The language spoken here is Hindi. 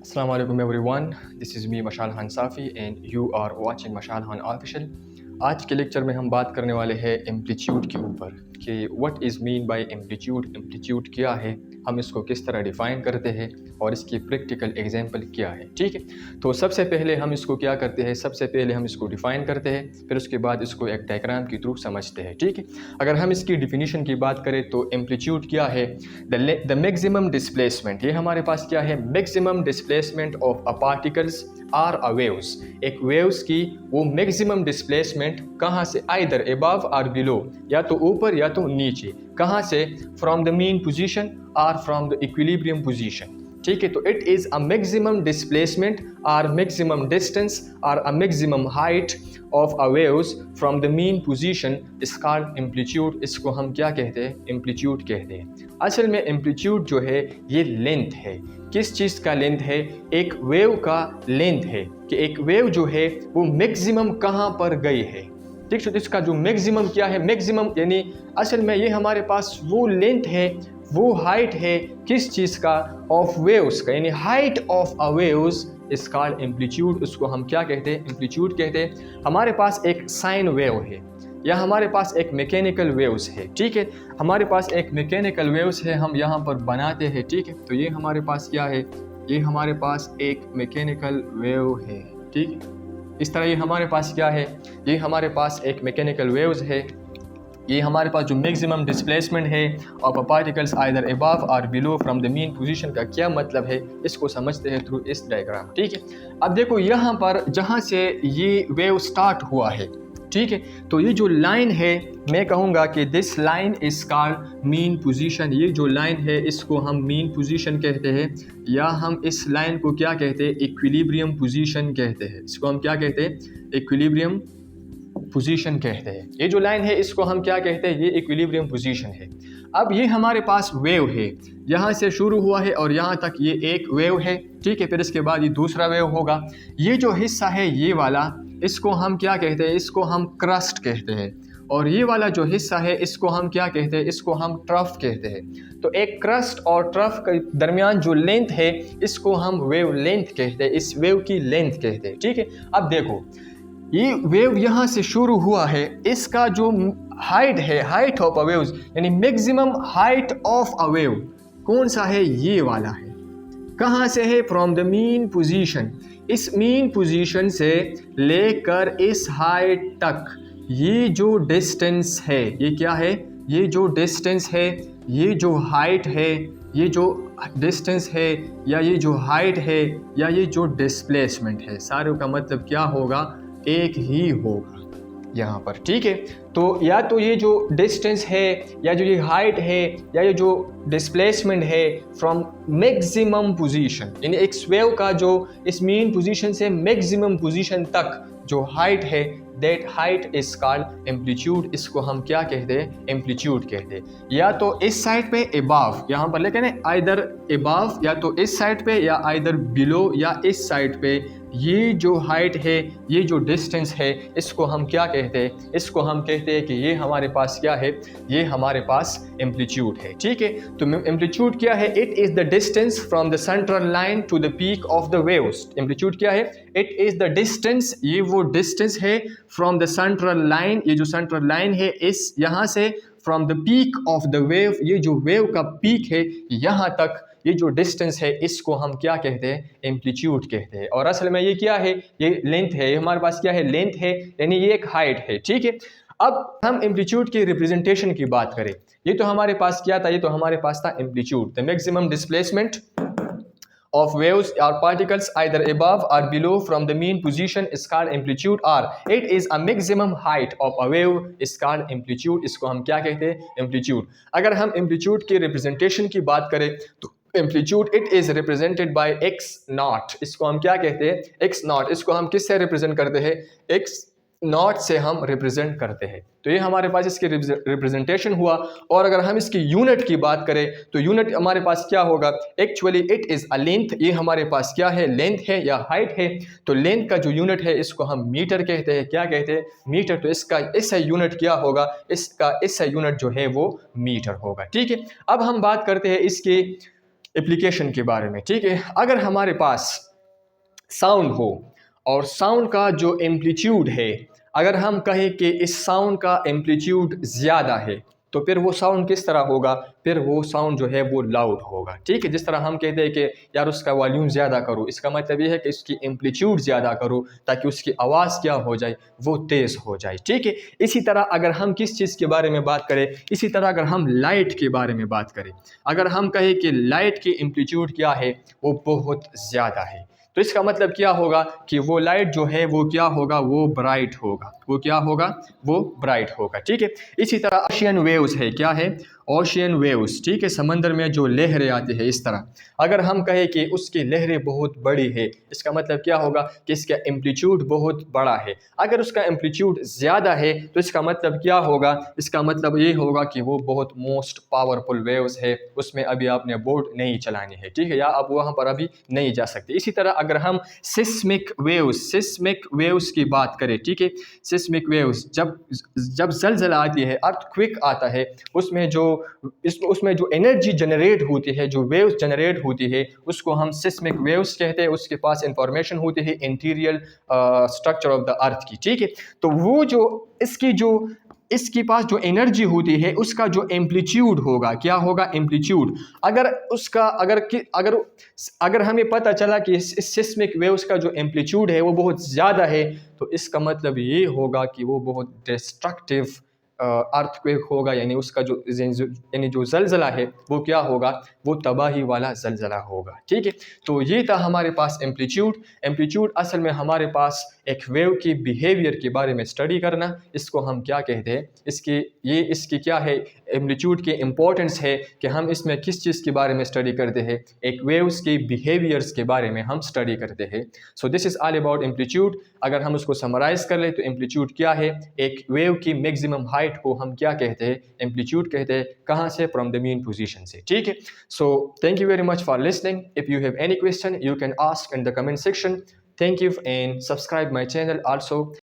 Assalamu alaikum everyone, this is me मशाल Khan साफ़ी and you are watching मशाल खान ऑफिशियल। आज के लेक्चर में हम बात करने वाले हैं एम्पलीट्यूड के ऊपर कि what is mean by amplitude. Amplitude क्या है, हम इसको किस तरह डिफ़ाइन करते हैं और इसकी प्रैक्टिकल एग्जांपल क्या है। ठीक है, तो सबसे पहले हम इसको क्या करते हैं, सबसे पहले हम इसको डिफ़ाइन करते हैं, फिर उसके बाद इसको एक डायग्राम के थ्रू समझते हैं। ठीक है, अगर हम इसकी डिफिनीशन की बात करें तो एम्पलीट्यूड क्या है, द मैक्सिमम डिस्प्लेसमेंट। ये हमारे पास क्या है, maximum displacement of a particles are a waves. एक वेव्स की वो मैक्सिमम डिस्प्लेसमेंट कहाँ से, आइदर अबव और बिलो, या तो ऊपर या तो नीचे, कहाँ से, फ्रॉम द मीन पोजीशन और फ्रॉम द इक्विलिब्रियम पोजीशन। ठीक है, तो it is a maximum displacement और मैक्सिमम डिस्टेंस और a maximum height of a waves from the mean position is called amplitude. इसको हम क्या कहते हैं, एम्पलीट्यूड कहते हैं। असल में एम्पलीट्यूड जो है ये लेंथ है। किस चीज़ का लेंथ है, एक वेव का लेंथ है कि एक वेव जो है वो मैक्सिमम कहाँ पर गई है। ठीक है, तो इसका जो मैक्सिमम क्या है, मैक्सिमम यानी असल में ये हमारे पास वो लेंथ है, वो हाइट है, किस चीज़ का, ऑफ वेव्स का, यानी height of a waves is called amplitude. उसको हम क्या कहते हैं, एम्पलीट्यूड कहते हैं। हमारे पास एक साइन वेव है या हमारे पास एक मैकेनिकल वेव्स है। ठीक है, हमारे पास एक मैकेनिकल वेव्स है, हम यहाँ पर बनाते हैं। ठीक है, तो ये हमारे पास क्या है, ये हमारे पास एक मैकेनिकल वेव है। ठीक है, इस तरह ये हमारे पास क्या है, ये हमारे पास एक मैकेनिकल वेव्स है। ये हमारे पास जो मैक्सिमम डिस्प्लेसमेंट है of a particles either above और below from the mean position का क्या मतलब है, इसको समझते हैं थ्रू इस डायग्राम। ठीक है, अब देखो यहाँ पर जहाँ से ये वेव स्टार्ट हुआ है, ठीक है, तो ये जो लाइन है मैं कहूँगा कि this line is called mean position. ये जो लाइन है इसको हम मीन पोजीशन कहते हैं, या हम इस लाइन को क्या कहते हैं, इक्विलिब्रियम पोजीशन कहते हैं। इसको हम क्या कहते हैं, इक्विलिब्रियम पोजीशन कहते हैं। ये जो लाइन है इसको हम क्या कहते हैं, ये इक्विलिब्रियम पोजीशन है। अब ये हमारे पास वेव है, यहाँ से शुरू हुआ है और यहाँ तक ये एक वेव है। ठीक है, फिर इसके बाद ये दूसरा वेव होगा। ये जो हिस्सा है ये वाला, इसको हम क्या कहते हैं, इसको हम क्रस्ट कहते हैं। और ये वाला जो हिस्सा है इसको हम क्या कहते हैं, इसको हम ट्रफ कहते हैं। तो एक क्रस्ट और ट्रफ के दरमियान जो लेंथ है इसको हम वेव लेंथ कहते हैं, इस वेव की लेंथ कहते हैं। ठीक है, अब देखो ये वेव यहाँ से शुरू हुआ है, इसका जो हाइट है, हाइट ऑफ अ वेव्स यानी maximum height of a wave कौन सा है, ये वाला है। कहाँ से है, फ्रॉम द मीन पोजीशन। इस मीन पोजीशन से लेकर इस हाइट तक ये जो डिस्टेंस है, ये क्या है, ये जो डिस्टेंस है, ये जो हाइट है, ये जो डिस्टेंस है या ये जो हाइट है या ये जो डिस्प्लेसमेंट है, सारे का मतलब क्या होगा, एक ही होगा यहाँ पर। ठीक है, तो या तो ये जो डिस्टेंस है या जो ये हाइट है या ये जो डिस्प्लेसमेंट है फ्रॉम मैक्सिमम पोजीशन, यानी एक वेव का जो इस मीन पोजीशन से मैक्सिमम पोजीशन तक जो हाइट है, that height is called amplitude. इसको हम क्या कहते हैं, एम्पलीट्यूड कहते हैं। या तो इस साइड पे अबव, यहाँ पर लेकिन आइदर अबव या तो इस साइड पे या आइदर बिलो या इस साइड पे, ये जो हाइट है, ये जो डिस्टेंस है, इसको हम क्या कहते हैं, इसको हम कहते हैं कि ये हमारे पास क्या है, ये हमारे पास एम्पलीट्यूड है। ठीक है, तो एम्पलीट्यूड क्या है, it is the distance from the central line to the peak of the waves. Amplitude क्या है, इट इज़ द डिस्टेंस, ये वो डिस्टेंस है फ्रॉम द सेंट्रल लाइन, ये जो सेंट्रल लाइन है इस यहाँ से, from the peak of the wave, ये जो वेव का पीक है यहाँ तक, ये जो डिस्टेंस है इसको हम क्या कहते हैं, एम्पलीट्यूड कहते हैं। और असल में ये क्या है, ये लेंथ है, ये हमारे पास क्या है, लेंथ है, यानी ये एक हाइट है। ठीक है, अब हम एम्पलीट्यूड की रिप्रेजेंटेशन की बात करें, ये तो हमारे पास क्या था, ये तो हमारे पास था amplitude, the maximum displacement of waves or particles either above or below from the mean position is called amplitude, or it is a maximum height of a wave is called amplitude। इसको हम क्या कहते हैं, एम्पलीट्यूड। अगर हम एम्पलीट्यूड की रिप्रेजेंटेशन की बात करें तो amplitude it is represented by x not. इसको हम क्या कहते हैं, x नॉट। इसको हम किससे रिप्रेजेंट करते हैं, x नॉट से हम रिप्रेजेंट करते हैं। तो ये हमारे पास इसकी रिप्रेजेंटेशन हुआ। और अगर हम इसकी यूनिट की बात करें तो यूनिट हमारे पास क्या होगा, actually it is a length. ये हमारे पास क्या है, लेंथ है या हाइट है। तो लेंथ का जो यूनिट है इसको हम मीटर कहते हैं। क्या कहते हैं, मीटर। तो इसका इससे यूनिट क्या होगा, इसका इससे यूनिट जो है वो मीटर होगा। ठीक है, अब हम बात करते हैं इसकी एप्लीकेशन के बारे में, ठीक है। अगर हमारे पास साउंड हो और साउंड का जो एम्पलीट्यूड है, अगर हम कहें कि इस साउंड का एम्पलीट्यूड ज़्यादा है, तो फिर वो साउंड किस तरह होगा? फिर वो साउंड जो है वो लाउड होगा, ठीक है। जिस तरह हम कहते हैं कि यार उसका वॉल्यूम ज़्यादा करो, इसका मतलब ये है कि इसकी एम्पलीट्यूड ज़्यादा करो ताकि उसकी आवाज़ क्या हो जाए, वो तेज़ हो जाए, ठीक है। इसी तरह अगर हम किस चीज़ के बारे में बात करें, इसी तरह अगर हम लाइट के बारे में बात करें, अगर हम कहें कि लाइट की एम्पलीट्यूड क्या है, वो बहुत ज़्यादा है, तो इसका मतलब क्या होगा कि वो लाइट जो है वो क्या होगा, वो ब्राइट होगा, वो क्या होगा, वो ब्राइट होगा, ठीक है। इसी तरह ओशियन वेव्स है, क्या है? ओशियन वेव्स, ठीक है। समंदर में जो लहरें आती है, इस तरह अगर हम कहें कि उसकी लहरें बहुत बड़ी है, इसका मतलब क्या होगा कि इसका एम्पलीट्यूड बहुत बड़ा है। अगर उसका एम्पलीट्यूड ज़्यादा है तो इसका मतलब क्या होगा? इसका मतलब ये होगा कि वो बहुत मोस्ट पावरफुल वेव्स है, उसमें अभी आपने बोट नहीं चलानी है, ठीक है, या आप वहाँ पर अभी नहीं जा सकते। इसी तरह अगर हम सिस्मिक वेव्स की बात करें, ठीक है, सिस्मिक वेव्स जब जब ज़लज़ला आती है, अर्थक्वेक आता है, उसमें जो एनर्जी जनरेट होती है, जो वेव्स जनरेट होती है, उसको हम सिस्मिक वेव्स कहते हैं। उसके पास इंफॉर्मेशन होती है interior structure of the earth की, ठीक है। तो वो जो इसके पास जो एनर्जी होती है, उसका जो एम्पलीट्यूड होगा, क्या होगा? एम्पलीट्यूड। अगर उसका अगर हमें पता चला कि इस सिस्मिक वेव्स का जो एम्पलीट्यूड है वो बहुत ज़्यादा है, तो इसका मतलब ये होगा कि वो बहुत डिस्ट्रक्टिव अर्थक्वेक होगा, यानी उसका जो ज़लज़ला है वो क्या होगा, वो तबाही वाला ज़लज़ला होगा, ठीक है। तो ये था हमारे पास एम्पलीट्यूड असल में हमारे पास एक वेव की बिहेवियर के बारे में स्टडी करना, इसको हम क्या कहते हैं, इसकी क्या है, एम्पलीट्यूड की इम्पोर्टेंस है कि हम इसमें किस चीज़ के बारे में स्टडी करते हैं, एक वेव्स के बिहेवियर्स के बारे में हम स्टडी करते हैं। So this is all about amplitude. अगर हम उसको समराइज़ कर ले तो एम्पलीट्यूड क्या है? एक वेव की मैक्सिमम हाइट को हम क्या कहते हैं? एम्पलीट्यूड कहते हैं। कहाँ से? फ्रॉम द मीन पोजीशन से, ठीक है। So thank you very much for listening. If you have any question you can ask in the comment section. Thank you and subscribe my channel also.